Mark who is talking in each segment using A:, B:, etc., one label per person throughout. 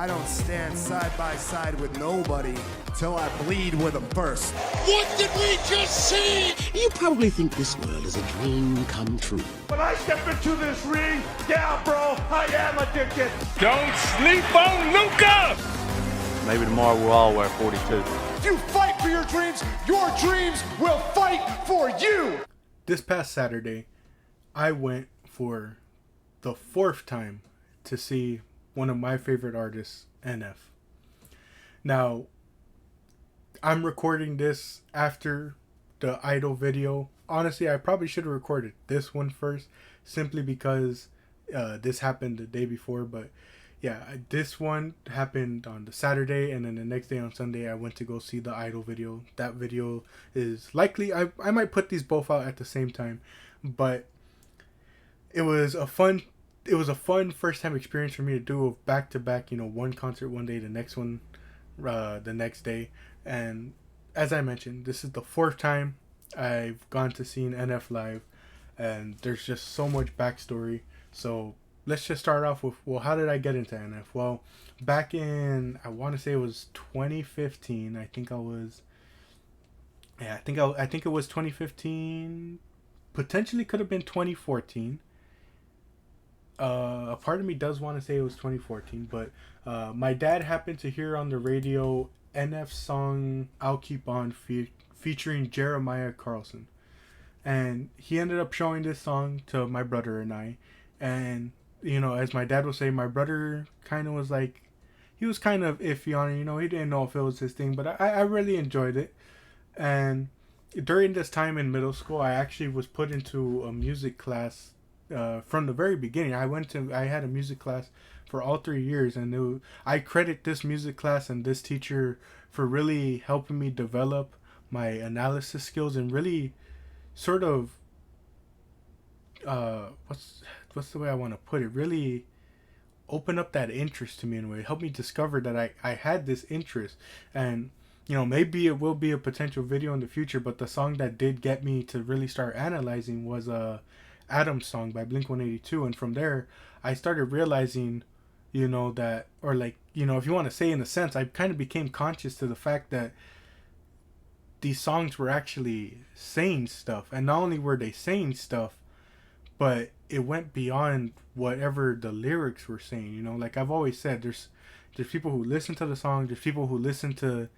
A: I don't stand side by side with nobody till I bleed with them first.
B: What did we just see? You probably think this world is a dream come true.
C: When I step into this ring, yeah, bro, I am addicted.
D: Don't sleep on Luca!
E: Maybe tomorrow we'll all wear 42.
A: If you fight for your dreams will fight for you.
F: This past Saturday, I went for the 4th time to see one of my favorite artists, NF. Now, I'm recording this after the Idol video. Honestly, I probably should have recorded this one first, simply because this happened the day before. But yeah, this one happened on the Saturday, and then the next day on Sunday, I went to go see the Idol video. That video is likely, I might put these both out at the same time, but it was a fun first time experience for me to do of back to back, one concert one day, the next one the next day. And as I mentioned, this is the 4th time I've gone to see an NF live, and there's just so much backstory. So let's just start off with, well, how did I get into NF? Well, back in, I want to say it was 2015. I think it was 2015. Potentially could have been 2014. A part of me does want to say it was 2014, but my dad happened to hear on the radio NF's song "I'll Keep On" featuring Jeremiah Carlson, and he ended up showing this song to my brother and I. And as my dad would say, my brother kind of was like, he was kind of iffy on it. He didn't know if it was his thing, but I really enjoyed it. And during this time in middle school, I actually was put into a music class. From the very beginning, I had a music class for all 3 years, and I credit this music class and this teacher for really helping me develop my analysis skills and really sort of what's the way I want to put it, really open up that interest to me in a way. It helped me discover that I had this interest. And maybe it will be a potential video in the future, but the song that did get me to really start analyzing was Adam's song by Blink-182. And from there, I started realizing, that, or if you want to say in a sense, I kind of became conscious to the fact that these songs were actually saying stuff. And not only were they saying stuff, but it went beyond whatever the lyrics were saying. Like I've always said, there's people who listen to the song, there's people who listen to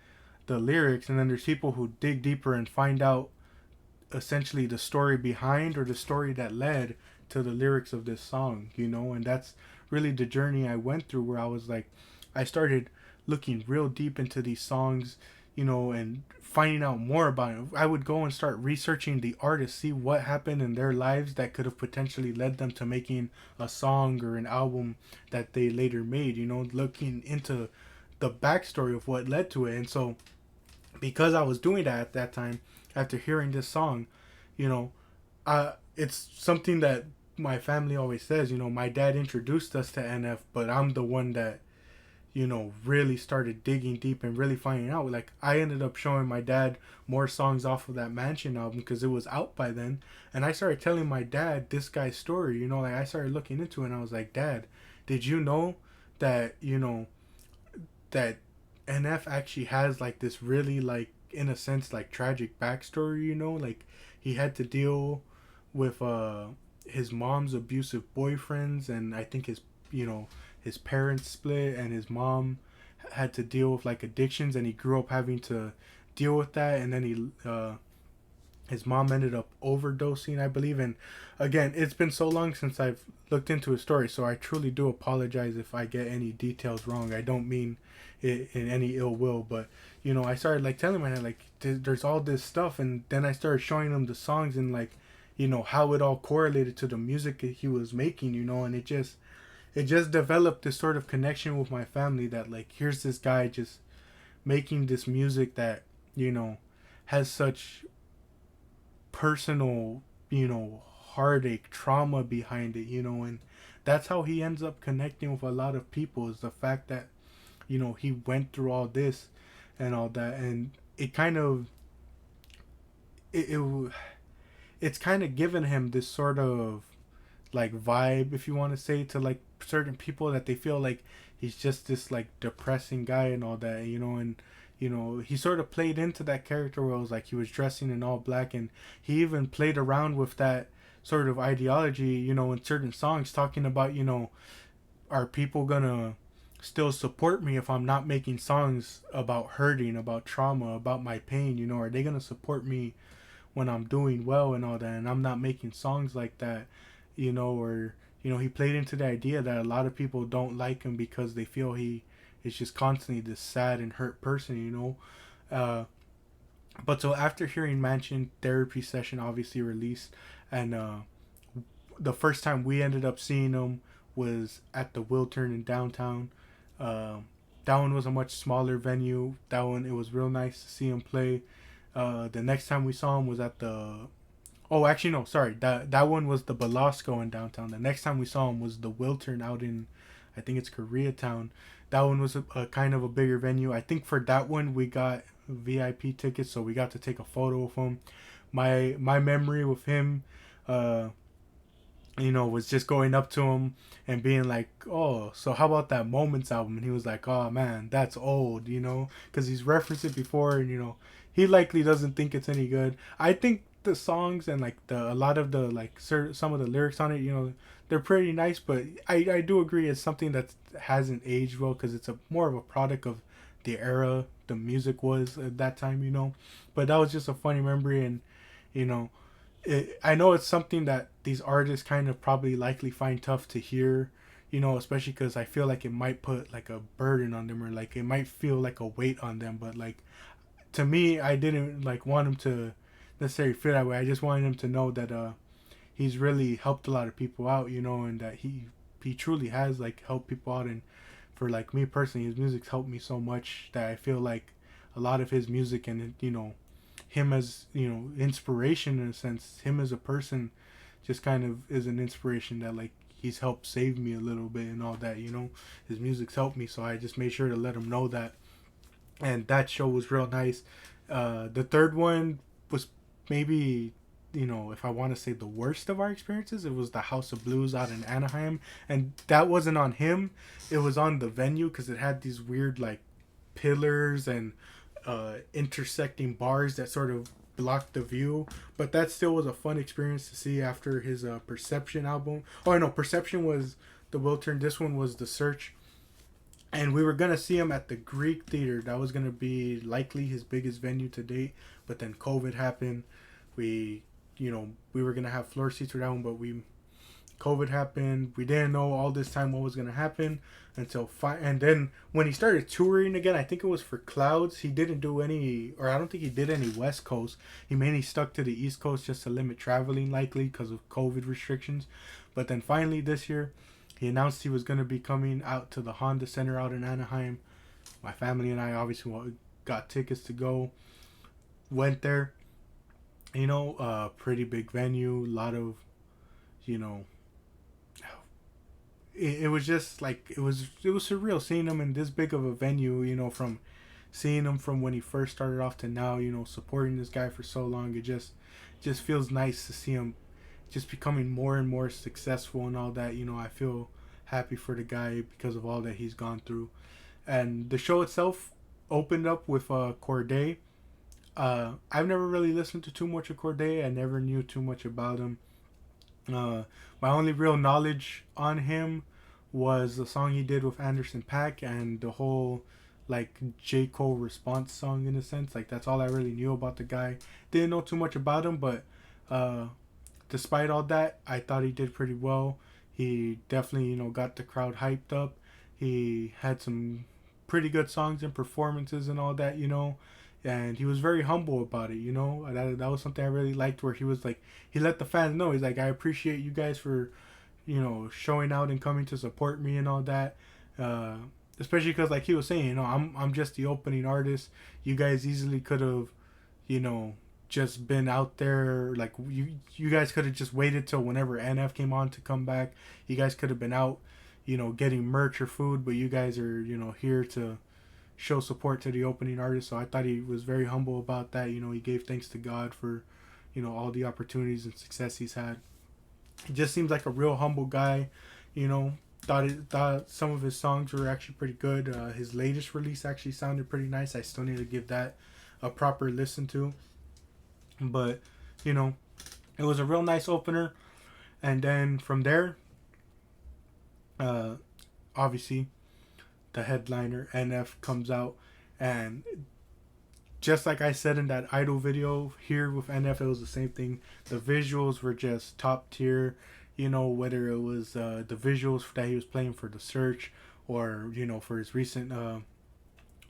F: the lyrics, and then there's people who dig deeper and find out essentially the story behind, or the story that led to the lyrics of this song, and that's really the journey I went through, where I was like, I started looking real deep into these songs, and finding out more about it. I would go and start researching the artists, see what happened in their lives that could have potentially led them to making a song or an album that they later made, looking into the backstory of what led to it. And so because I was doing that at that time, after hearing this song, it's something that my family always says, my dad introduced us to NF, but I'm the one that, really started digging deep and really finding out. Like, I ended up showing my dad more songs off of that Mansion album because it was out by then. And I started telling my dad this guy's story, I started looking into it, and I was like, Dad, did you know that, that NF actually has like this really, like, in a sense, like, tragic backstory, like he had to deal with his mom's abusive boyfriends, and I think his parents split, and his mom had to deal with like addictions, and he grew up having to deal with that. And then his mom ended up overdosing, I believe. And again, it's been so long since I've looked into his story, so I truly do apologize if I get any details wrong. I don't mean it in any ill will, but I started like telling my dad, like, there's all this stuff, and then I started showing him the songs and like, how it all correlated to the music that he was making, and it just developed this sort of connection with my family that, like, here's this guy just making this music that, has such personal, heartache, trauma behind it, and that's how he ends up connecting with a lot of people, is the fact that, he went through all this and all that. And it kind of, it's kind of given him this sort of like vibe, if you want to say, to like certain people that they feel like he's just this like depressing guy and all that, you know. And you know, he sort of played into that character where it was like he was dressing in all black, and he even played around with that sort of ideology, you know, in certain songs, talking about, you know, are people gonna still support me if I'm not making songs about hurting, about trauma, about my pain, you know? Are they gonna support me when I'm doing well and all that, and I'm not making songs like that, you know? Or, you know, he played into the idea that a lot of people don't like him because they feel he is just constantly this sad and hurt person, you know? But so after hearing Mansion, Therapy Session obviously released, and the first time we ended up seeing him was at the Wiltern in downtown. That one was a much smaller venue. That one, it was real nice to see him play. The next time we saw him was at the... Oh, actually, no, sorry. That one was the Belasco in downtown. The next time we saw him was the Wiltern out in, I think it's Koreatown. That one was a kind of a bigger venue. I think for that one, we got VIP tickets, so we got to take a photo of him. My memory with him, you know, was just going up to him and being like, oh, so how about that Moments album? And he was like, oh man, that's old, you know, because he's referenced it before, and you know, he likely doesn't think it's any good. I think the songs and like a lot of the like some of the lyrics on it, you know, they're pretty nice, but I do agree it's something that hasn't aged well, because it's a more of a product of the era the music was at that time, you know. But that was just a funny memory, and you know, I know it's something that these artists kind of probably likely find tough to hear, you know, especially because I feel like it might put like a burden on them, or like it might feel like a weight on them. But like, to me, I didn't like want him to necessarily feel that way. I just wanted him to know that he's really helped a lot of people out, you know, and that he truly has like helped people out. And for like me personally, his music's helped me so much that I feel like a lot of his music, and you know, him as, you know, inspiration in a sense, him as a person just kind of is an inspiration that like he's helped save me a little bit and all that, you know. His music's helped me, so I just made sure to let him know that. And that show was real nice. The third one was maybe, you know, if I want to say the worst of our experiences, it was the House of Blues out in Anaheim. And that wasn't on him, it was on the venue, because it had these weird like pillars and intersecting bars that sort of blocked the view. But that still was a fun experience to see after his Perception album. Oh no, Perception was the Wiltern, this one was the Search. And we were gonna see him at the Greek Theater. That was gonna be likely his biggest venue to date, but then COVID happened. We were gonna have floor seats for that one, but COVID happened. We didn't know all this time what was gonna happen until and then when he started touring again, I think it was for Clouds. He didn't do any, or I don't think he did any West Coast. He mainly stuck to the East Coast just to limit traveling, likely because of COVID restrictions. But then finally this year, he announced he was gonna be coming out to the Honda Center out in Anaheim. My family and I obviously got tickets to go. Went there. You know, pretty big venue, a lot of, you know, it was just like, it was surreal seeing him in this big of a venue, you know, from seeing him from when he first started off to now, you know, supporting this guy for so long. It just feels nice to see him just becoming more and more successful and all that, you know. I feel happy for the guy because of all that he's gone through. And the show itself opened up with Corday. I've never really listened to too much of Corday. I never knew too much about him. My only real knowledge on him was the song he did with Anderson .Paak and the whole like J. Cole response song, in a sense. Like, that's all I really knew about the guy. Didn't know too much about him, but despite all that, I thought he did pretty well. He definitely, you know, got the crowd hyped up. He had some pretty good songs and performances and all that, you know. And he was very humble about it, you know. That was something I really liked, where he was like, he let the fans know. He's like, I appreciate you guys for, you know, showing out and coming to support me and all that. Especially because, like he was saying, you know, I'm just the opening artist. You guys easily could have, you know, just been out there. Like, you guys could have just waited till whenever NF came on to come back. You guys could have been out, you know, getting merch or food. But you guys are, you know, here to show support to the opening artist. So I thought he was very humble about that. You know, he gave thanks to God for, you know, all the opportunities and success he's had. He just seems like a real humble guy, you know. thought some of his songs were actually pretty good. His latest release actually sounded pretty nice. I still need to give that a proper listen to. But, you know, it was a real nice opener. And then from there, obviously, the headliner, NF, comes out. And just like I said in that Idol video, here with NF, it was the same thing. The visuals were just top tier. You know, whether it was the visuals that he was playing for The Search, or, you know, for his recent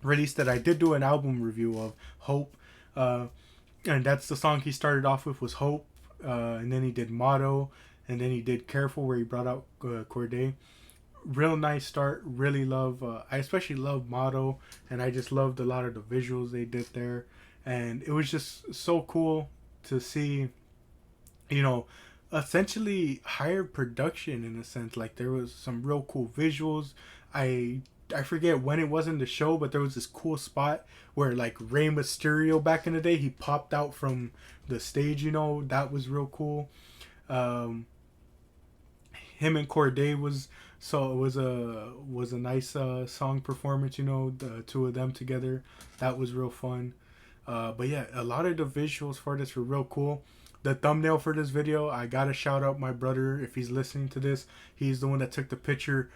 F: release that I did do an album review of, Hope. And that's the song he started off with, was Hope. And then he did Motto. And then he did Careful, where he brought out Corday. Real nice start. Really love, I especially love Motto. And I just loved a lot of the visuals they did there. And it was just so cool to see, you know, essentially higher production in a sense. Like, there was some real cool visuals. I forget when it was in the show, but there was this cool spot where, like, Rey Mysterio back in the day, he popped out from the stage, you know. That was real cool. Him and Corday was a nice song performance, you know, the two of them together. That was real fun. But yeah, a lot of the visuals for this were real cool. The thumbnail for this video, I gotta shout out my brother if he's listening to this. He's the one that took the picture.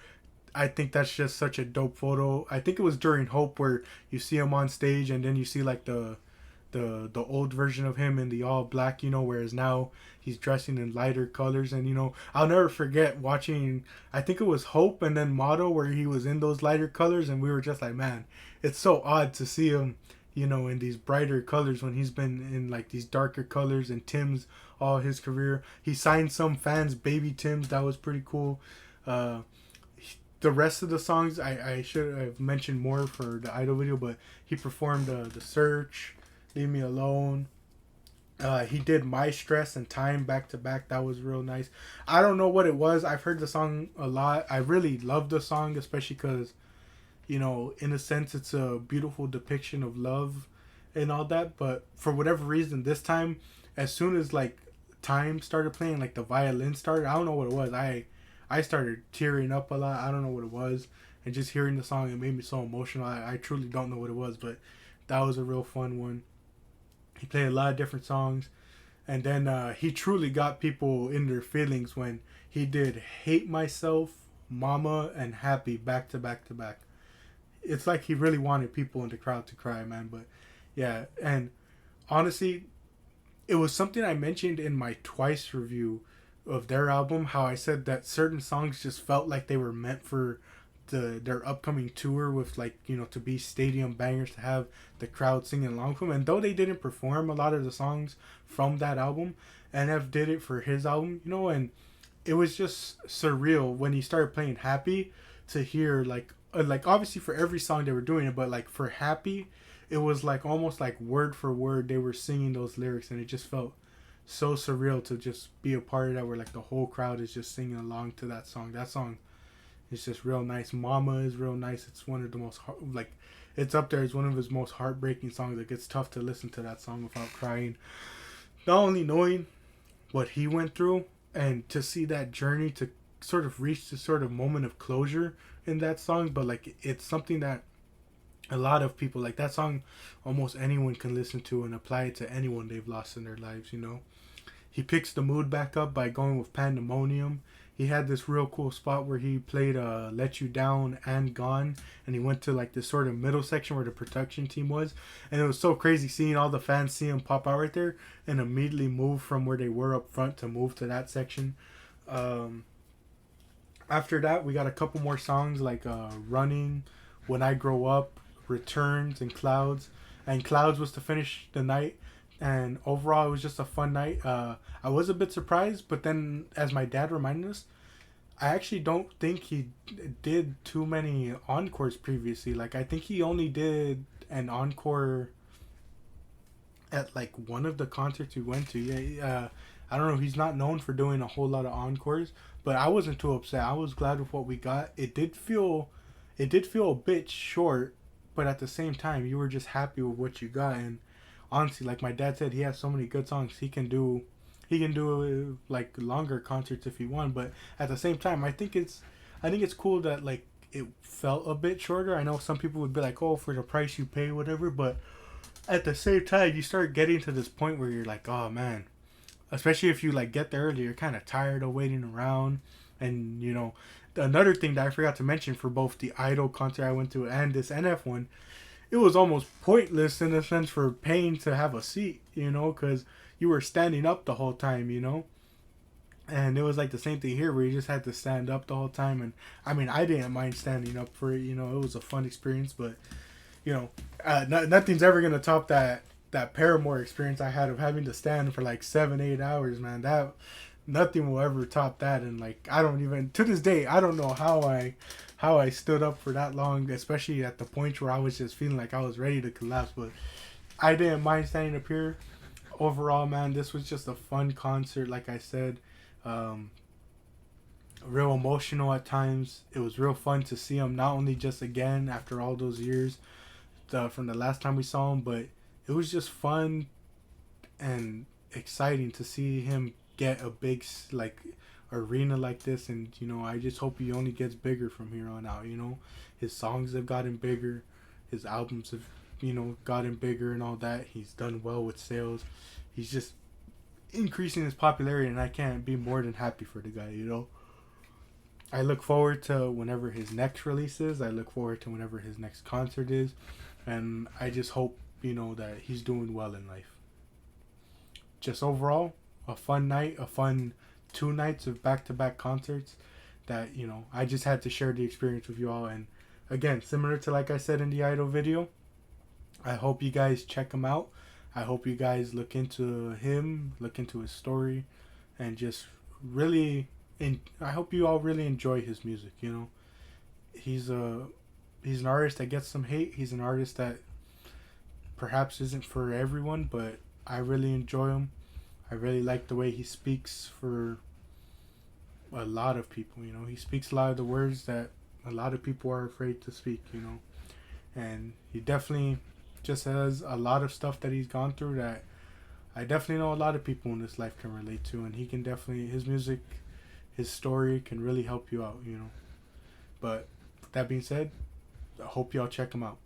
F: I think that's just such a dope photo. I think it was during Hope, where you see him on stage and then you see like the old version of him in the all black, you know, whereas now he's dressing in lighter colors. And, you know, I'll never forget watching, I think it was Hope and then Motto, where he was in those lighter colors, and we were just like, man, it's so odd to see him, you know, in these brighter colors when he's been in like these darker colors. And Tim's all his career, he signed some fans Baby Tim's. That was pretty cool. The rest of the songs I should have mentioned more for the Idol video, but he performed The Search, Leave Me Alone. He did My Stress and Time back to back. That was real nice. I don't know what it was. I've heard the song a lot. I really love the song, especially because, you know, in a sense, it's a beautiful depiction of love and all that. But for whatever reason, this time, as soon as like Time started playing, like the violin started, I don't know what it was. I started tearing up a lot. I don't know what it was. And just hearing the song, it made me so emotional. I truly don't know what it was, but that was a real fun one. He played a lot of different songs. And then he truly got people in their feelings when he did Hate Myself, Mama, and Happy back to back to back. It's like he really wanted people in the crowd to cry, man. But yeah, and honestly, it was something I mentioned in my Twice review of their album, how I said that certain songs just felt like they were meant for their upcoming tour, with, like, you know, to be stadium bangers, to have the crowd singing along for them. And though they didn't perform a lot of the songs from that album, NF did it for his album, you know. And it was just surreal when he started playing Happy to hear like obviously for every song they were doing it, but like for Happy, it was like almost like word for word they were singing those lyrics, and it just felt so surreal to just be a part of that, where like the whole crowd is just singing along to that song. That song is just real nice. Mama is real nice. It's one of the most it's up there as one of his most heartbreaking songs. Like, it's tough to listen to that song without crying. Not only knowing what he went through, and to see that journey to sort of reach this sort of moment of closure in that song, but like it's something that a lot of people, like that song, almost anyone can listen to and apply it to anyone they've lost in their lives, you know. He picks the mood back up by going with Pandemonium. He had this real cool spot where he played Let You Down and Gone, and he went to like this sort of middle section where the production team was, and it was so crazy seeing all the fans see him pop out right there and immediately move from where they were up front to move to that section. After that, we got a couple more songs like Running, When I Grow Up, Returns, and Clouds. And Clouds was to finish the night. And overall, it was just a fun night. I was a bit surprised, but then, as my dad reminded us, I actually don't think he did too many encores previously. Like, I think he only did an encore at like one of the concerts we went to. Yeah, I don't know. He's not known for doing a whole lot of encores, but I wasn't too upset. I was glad with what we got. It did feel a bit short, but at the same time, you were just happy with what you got. And honestly, like my dad said, he has so many good songs. He can do like longer concerts if he wants, but at the same time, I think I think it's cool that like it felt a bit shorter. I know some people would be like, oh, for the price you pay, whatever, but at the same time, you start getting to this point where you're like, oh man, especially if you like get there early, you're kind of tired of waiting around. And you know, another thing that I forgot to mention for both the Idol concert I went to and this NF one, it was almost pointless in a sense for paying to have a seat, you know, because you were standing up the whole time, you know. And it was like the same thing here where you just had to stand up the whole time. And I mean, I didn't mind standing up for it, you know, it was a fun experience. But you know, nothing's ever gonna top that Paramore experience I had of having to stand for like 7-8 hours, man. That nothing will ever top that. And like, I don't even, to this day, I don't know how I stood up for that long, especially at the point where I was just feeling like I was ready to collapse. But I didn't mind standing up here. Overall, man, this was just a fun concert. Like I said, real emotional at times. It was real fun to see him, not only just again after all those years from the last time we saw him, but it was just fun and exciting to see him get a big like arena like this. And you know, I just hope he only gets bigger from here on out. You know, his songs have gotten bigger, his albums have, you know, gotten bigger and all that. He's done well with sales. He's just increasing his popularity, and I can't be more than happy for the guy. You know, I look forward to whenever his next release is. I look forward to whenever his next concert is, and I just hope, you know, that he's doing well in life. Just overall, a fun night, a fun 2 nights of back-to-back concerts that, you know, I just had to share the experience with you all. And again, similar to like I said in the Idol video, I hope you guys check him out. I hope you guys look into him, look into his story, and just really, I hope you all really enjoy his music. You know, he's an artist that gets some hate. He's an artist that perhaps isn't for everyone, but I really enjoy him. I really like the way he speaks for a lot of people. You know, he speaks a lot of the words that a lot of people are afraid to speak, you know. And he definitely just has a lot of stuff that he's gone through that I definitely know a lot of people in this life can relate to. And he can definitely, his music, his story can really help you out, you know. But with that being said, I hope y'all check him out.